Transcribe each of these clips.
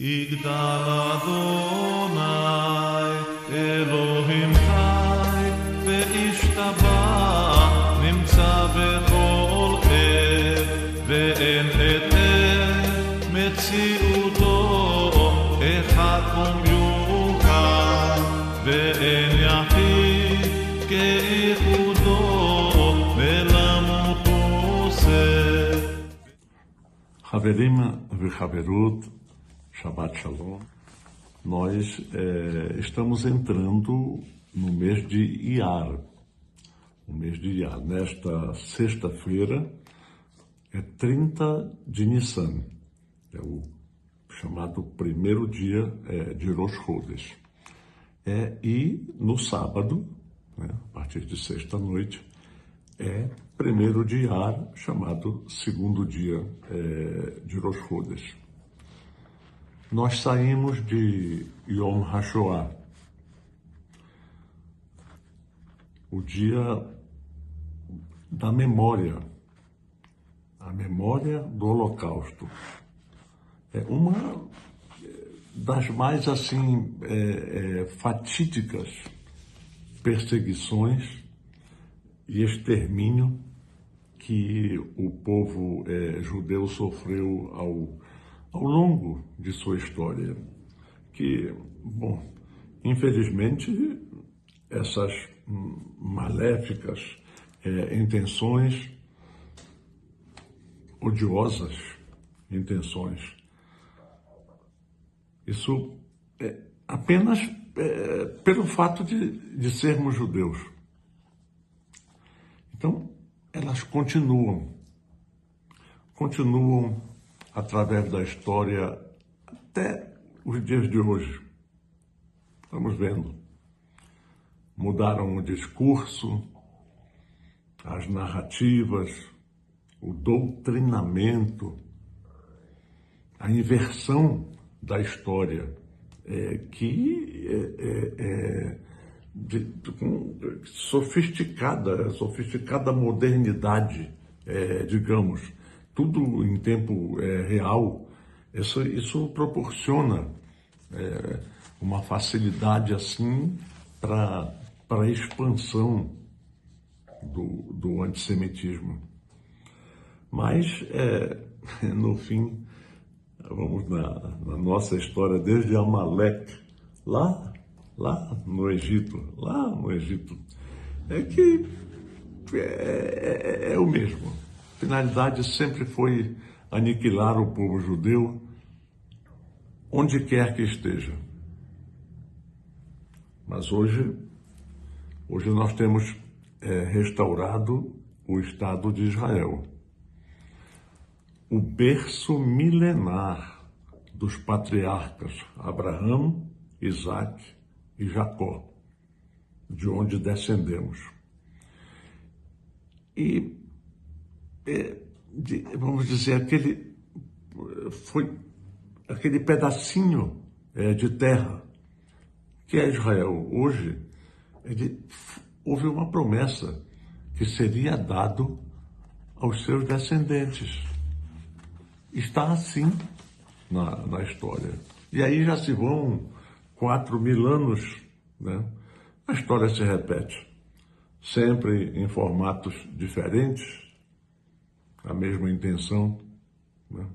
יגדל אדוני אלוהים חי וישתבח נמצא בכל עת ואין עת מציאותו אחד ומיוחד ואין יחיד כאיחודו מלמות עושה. חברים וחברות, Shabbat Shalom. Nós estamos entrando no mês de Iyar. O mês de Iyar. Nesta sexta-feira é 30 de Nissan. É o chamado primeiro dia de Rosh Chodesh. E no sábado, né, a partir de sexta-noite, é primeiro de Iyar, chamado segundo dia de Rosh Chodesh. Nós saímos de Yom HaShoah, o dia da memória, a memória do Holocausto. É uma das mais, assim, fatídicas perseguições e extermínio que o povo judeu sofreu ao longo de sua história, que, bom, infelizmente, essas maléficas intenções, odiosas intenções, isso apenas pelo fato de sermos judeus. Então, elas continuam através da história até os dias de hoje. Estamos vendo. Mudaram o discurso, as narrativas, o doutrinamento, a inversão da história, sofisticada modernidade, digamos, tudo em tempo real. Isso proporciona uma facilidade assim para a expansão do antissemitismo. Mas, no fim, vamos na nossa história, desde Amaleque, lá no Egito, é o mesmo. A finalidade sempre foi aniquilar o povo judeu, onde quer que esteja. Mas hoje nós temos restaurado o Estado de Israel, o berço milenar dos patriarcas Abraão, Isaac e Jacó, de onde descendemos. E vamos dizer, aquele pedacinho de terra que é Israel hoje, houve uma promessa que seria dado aos seus descendentes. Está assim na história. E aí já se vão 4.000 anos, né? A história se repete, sempre em formatos diferentes, a mesma intenção, né?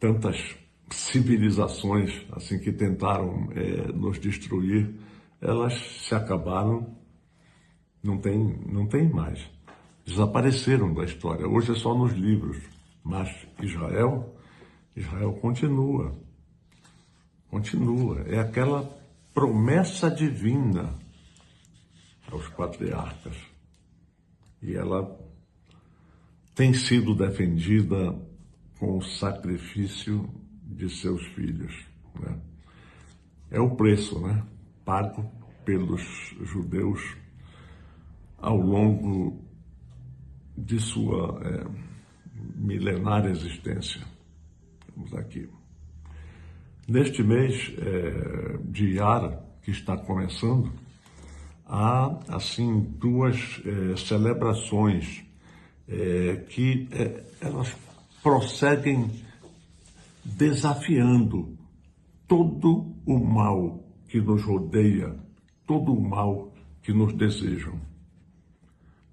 Tantas civilizações assim que tentaram nos destruir, elas se acabaram, não tem mais, desapareceram da história. Hoje é só nos livros, mas Israel continua, é aquela promessa divina aos patriarcas, e ela tem sido defendida com o sacrifício de seus filhos, né? É o preço, né, pago pelos judeus ao longo de sua milenária existência. Vamos aqui. Neste mês de Iyar, que está começando, há, assim, duas celebrações que elas prosseguem desafiando todo o mal que nos rodeia, todo o mal que nos desejam.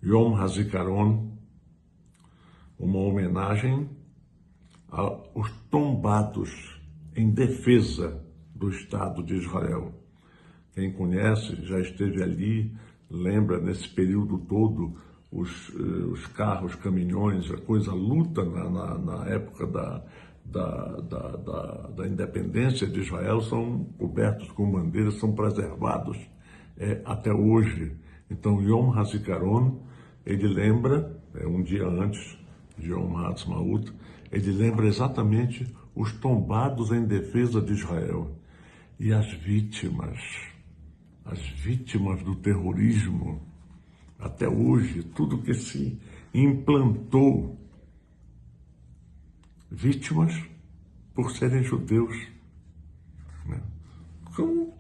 Yom HaZikaron, uma homenagem aos tombados em defesa do Estado de Israel. Quem conhece, já esteve ali, lembra nesse período todo, os carros, caminhões, a coisa luta na época da independência de Israel, são cobertos com bandeiras, são preservados até hoje. Então, Yom HaZikaron, ele lembra, um dia antes de Yom HaAtzmaut, ele lembra exatamente os tombados em defesa de Israel e as vítimas do terrorismo. Até hoje, tudo que se implantou, vítimas por serem judeus, né? Como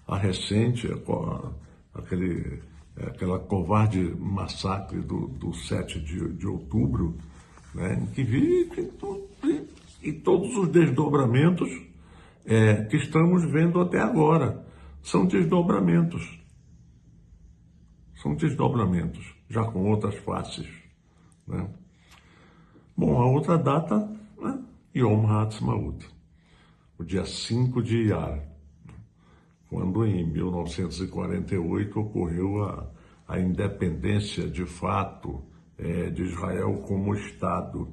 a recente, aquela covarde massacre do 7 de outubro, né? Que vive e todos os desdobramentos que estamos vendo até agora. São desdobramentos, já com outras faces, né? Bom, a outra data, né? Yom HaAtzmaut, o dia 5 de Iyar, quando em 1948 ocorreu a independência de fato de Israel como Estado.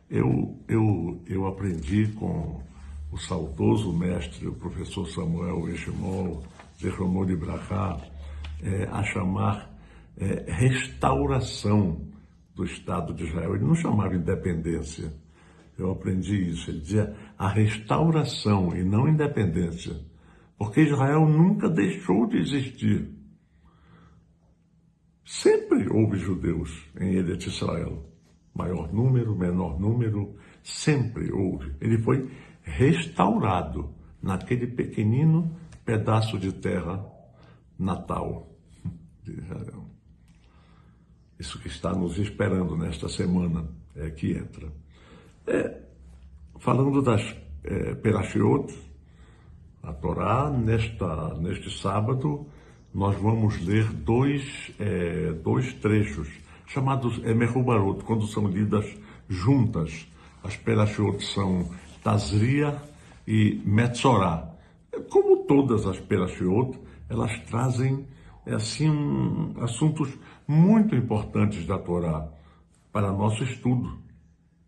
Eu aprendi com o saudoso mestre, o professor Samuel Eshemol, Zichrono Libraha, a chamar restauração do Estado de Israel. Ele não chamava independência. Eu aprendi isso. Ele dizia a restauração e não independência. Porque Israel nunca deixou de existir. Sempre houve judeus em Eretz Israel. Maior número, menor número, sempre houve. Ele foi restaurado naquele pequenino pedaço de terra natal de Israel. Isso que está nos esperando nesta semana que entra. Falando das Perashiot, a Torá, neste sábado, nós vamos ler dois trechos, chamados Mehubarot, quando são lidas juntas. As Perashiot são Tazria e Metzorah. Como todas as Perashiot, elas trazem assuntos muito importantes da Torá para nosso estudo,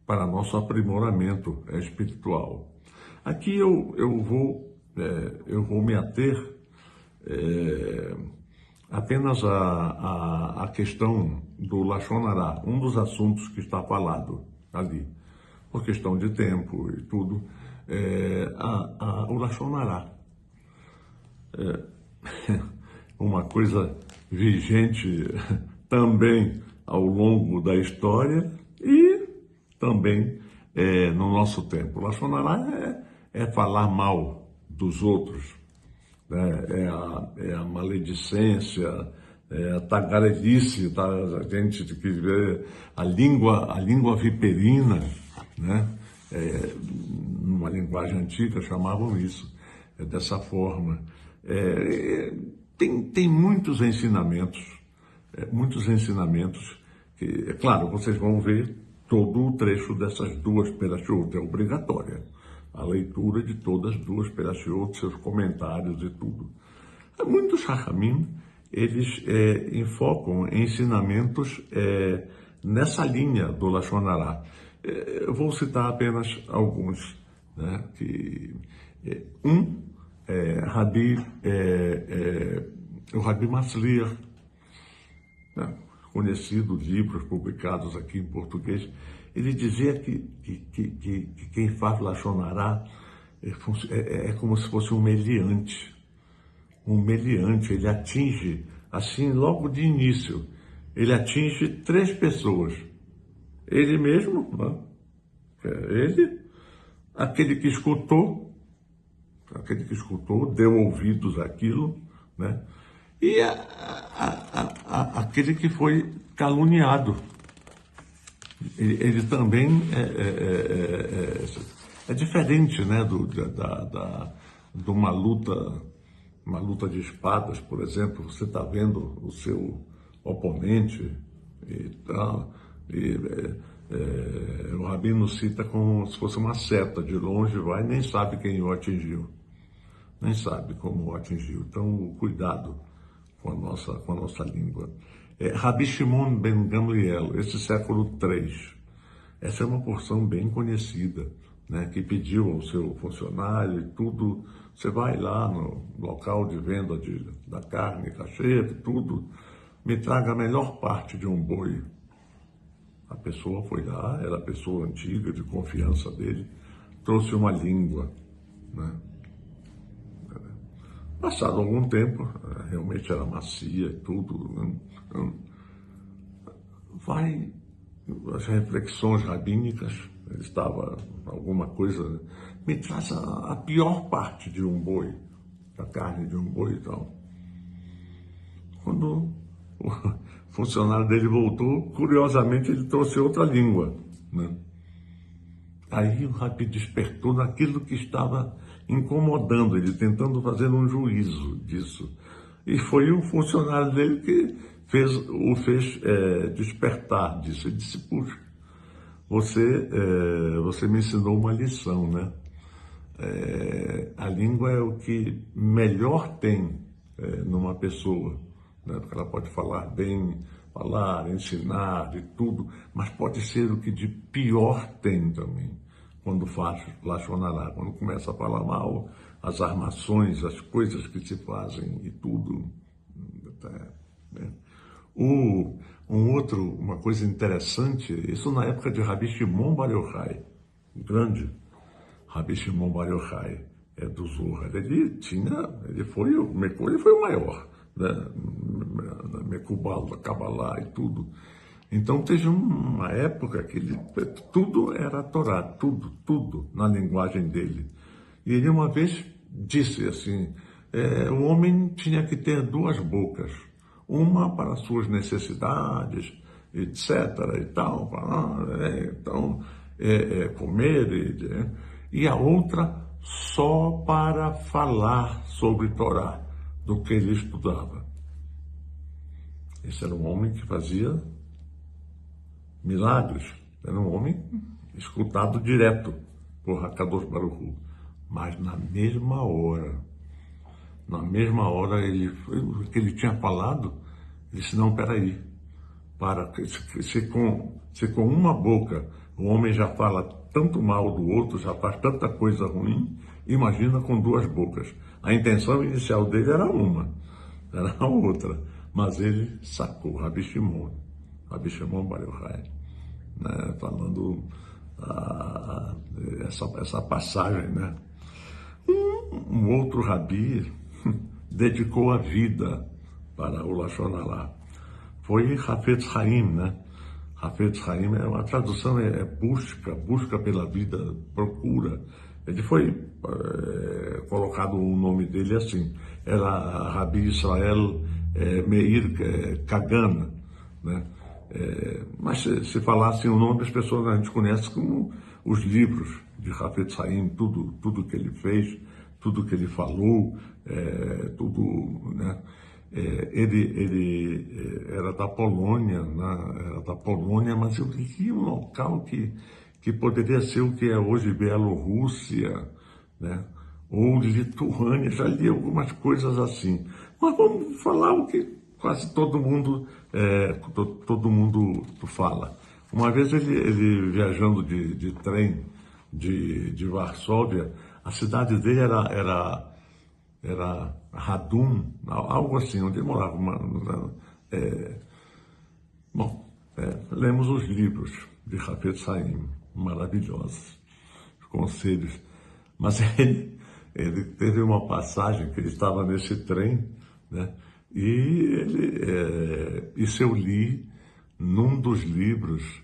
para nosso aprimoramento espiritual. Aqui eu vou me ater apenas à questão do Lashon Hará, um dos assuntos que está falado ali, por questão de tempo e tudo, o Lashon Hará. Uma coisa vigente também ao longo da história e também no nosso tempo. Lashon Hará é falar mal dos outros, né? É a maledicência, a tagarelice, tá? A gente que vê a língua viperina, né? Numa linguagem antiga chamavam isso dessa forma. Tem muitos ensinamentos que, é claro, vocês vão ver todo o trecho dessas duas Perashiot, é obrigatória a leitura de todas as duas Perashiot, seus comentários e tudo. Muitos Chachamim, eles enfocam ensinamentos nessa linha do Lashon Hará. Eu vou citar apenas alguns, né? O Rabi Matzliach, né? Conhecido, livros publicados aqui em português, ele dizia que quem faz Lashon Hará é como se fosse um meliante. Ele atinge, assim, logo de início, ele atinge 3 pessoas. Ele mesmo, né? Aquele que escutou, deu ouvidos àquilo, né? E aquele que foi caluniado. Ele também É diferente, né, de uma luta de espadas, por exemplo. Você está vendo o seu oponente e tal, o Rabino cita como se fosse uma seta, de longe vai, nem sabe quem o atingiu, nem sabe como o atingiu. Então, cuidado com a nossa língua. Rabi Shimon ben Gamliel, esse século III, essa é uma porção bem conhecida, né, que pediu ao seu funcionário e tudo, você vai lá no local de venda da carne, cachê, tudo, me traga a melhor parte de um boi. A pessoa foi lá, era a pessoa antiga, de confiança dele, trouxe uma língua, né? Passado algum tempo, realmente era macia e tudo, vai as reflexões rabínicas, estava alguma coisa, me traz a pior parte de um boi, da carne de um boi e tal. Quando o funcionário dele voltou, curiosamente ele trouxe outra língua, né? Aí o Rabi despertou naquilo que estava incomodando ele, tentando fazer um juízo disso. E foi o funcionário dele que o fez despertar disso. Ele disse, puxa, você me ensinou uma lição, né? A língua é o que melhor tem numa pessoa, né? Porque ela pode falar bem, falar, ensinar, de tudo, mas pode ser o que de pior tem também, quando faz Lashon Hará, quando começa a falar mal, as armações, as coisas que se fazem e tudo, né? Uma coisa interessante, isso na época de Rabi Shimon Bar Yochai, o grande Rabi Shimon Bar Yochai, do Zohar. Ele foi o maior, né? Mekubal, da Kabbalah e tudo. Então teve uma época que tudo era Torá, tudo na linguagem dele. E ele uma vez disse assim, o homem tinha que ter duas bocas, uma para suas necessidades, etc. e tal, comer, e a outra só para falar sobre Torá, do que ele estudava. Esse era um homem que fazia milagres, era um homem escutado direto por Hakadosh Baruch Hu. Mas na mesma hora o que ele tinha falado, ele disse, não, peraí, se com uma boca o homem já fala tanto mal do outro, já faz tanta coisa ruim, imagina com duas bocas. A intenção inicial dele era a outra, mas ele sacou, Rabi Shimon Bar Yochai, né, falando essa passagem, né? Um outro Rabi dedicou a vida para o Lashon Hará. Foi Hafetz Haim, né? Hafetz Haim, a tradução busca pela vida, procura. Ele foi colocado o nome dele assim, era Rabi Israel Meir Kagan, né? Mas se falassem o nome, as pessoas a gente conhece como os livros de Hafetz Haim, tudo que ele fez, tudo que ele falou, tudo, né? Ele era da Polônia, né? Mas eu vi um local que poderia ser o que é hoje Bielorrússia, né? Ou Lituânia, já li algumas coisas assim. Mas vamos falar o que quase todo mundo fala. Uma vez ele viajando de trem de Varsóvia, a cidade dele era Radum, algo assim, onde ele morava. Lemos os livros de Hafetz Haim, maravilhosos, os conselhos. Mas ele teve uma passagem que ele estava nesse trem, né? E isso eu li num dos livros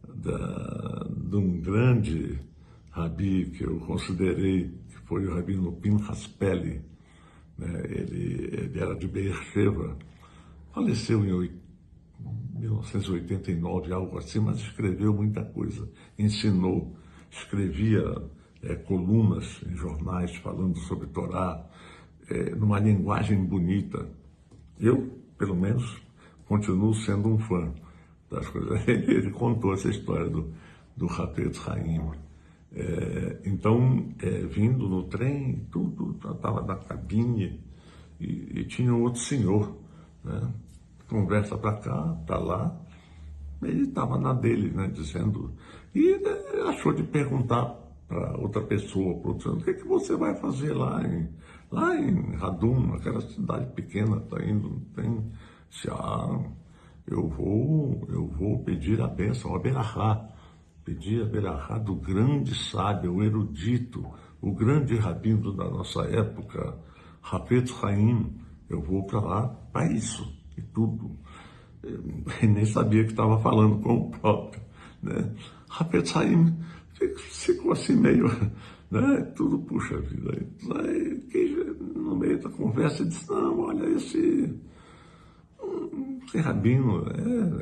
de um grande rabi que eu considerei que foi o rabino Pinchas Peli, né? Ele era de Beersheba, faleceu em 1989, algo assim, mas escreveu muita coisa, ensinou, escrevia colunas em jornais falando sobre Torá, numa linguagem bonita. Eu, pelo menos, continuo sendo um fã das coisas. Ele contou essa história do Hafetz Haim. Então, vindo no trem, tudo, estava na cabine, e tinha um outro senhor, né? Conversa para cá, para lá, ele estava na dele, né, dizendo, e ele achou de perguntar para outra pessoa, para outro, o que você vai fazer lá em Radum, aquela cidade pequena, está indo, não tem, eu vou pedir a bênção, a Berahá, pedir a Berahá do grande sábio, o erudito, o grande rabino da nossa época, Hafetz Haim. Eu vou para lá para isso e tudo. Eu nem sabia que estava falando com o próprio, né? Hafetz Haim ficou assim meio, né? Tudo, puxa vida. Aí, no meio da conversa, ele disse, não, olha, esse rabino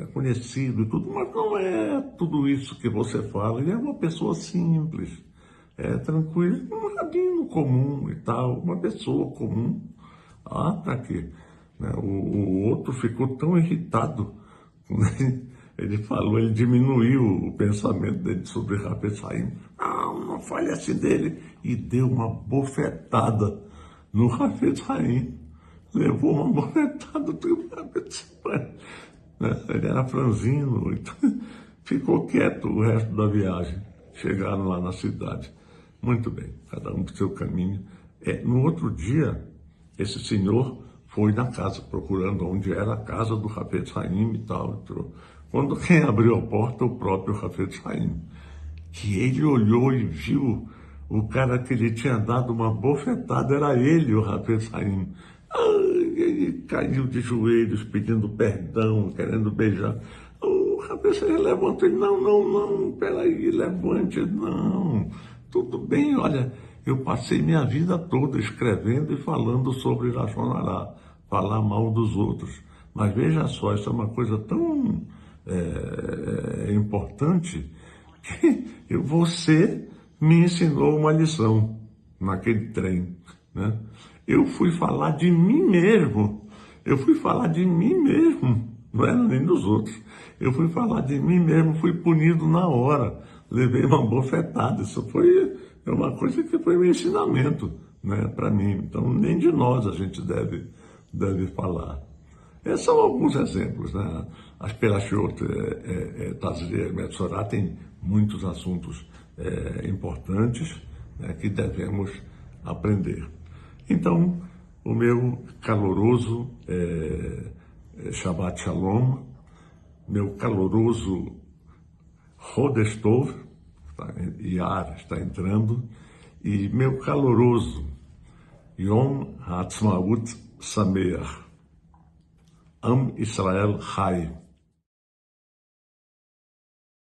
é conhecido e tudo, mas não é tudo isso que você fala. Ele é uma pessoa simples, tranquilo, um rabino comum e tal, uma pessoa comum. Tá aqui. Né? O outro ficou tão irritado quando ele falou, ele diminuiu o pensamento dele sobre Hafetz Haim. Não fale assim dele. E deu uma bofetada no Hafetz Haim. Levou uma bofetada do Hafetz Haim. Ele era franzino, então, ficou quieto o resto da viagem. Chegaram lá na cidade. Muito bem, cada um pro seu caminho. No outro dia, esse senhor foi na casa, procurando onde era a casa do Hafetz Haim e tal. Entrou. Quando quem abriu a porta, o próprio Hafetz Haim. Que ele olhou e viu o cara que ele tinha dado uma bofetada, era ele, o Hafetz Haim. Ele caiu de joelhos, pedindo perdão, querendo beijar. O Hafetz Haim levantou, ele, não, peraí, levante, não, tudo bem, olha, eu passei minha vida toda escrevendo e falando sobre Lashon Hará, falar mal dos outros. Mas veja só, isso é uma coisa tão importante que você me ensinou uma lição naquele trem, né? Eu fui falar de mim mesmo. Não era nem dos outros. Eu fui falar de mim mesmo, fui punido na hora. Levei uma bofetada. Isso foi uma coisa que foi um ensinamento, né, para mim. Então, nem de nós a gente deve falar. Esses são alguns exemplos, né? As Perashiot Tazria e Metzorah têm muitos assuntos importantes, né, que devemos aprender. Então, o meu caloroso Shabbat Shalom, meu caloroso Chodesh Tov, Iyar está entrando, e meu caloroso Yom HaAtzmaut Sameach, Am Israel Chai.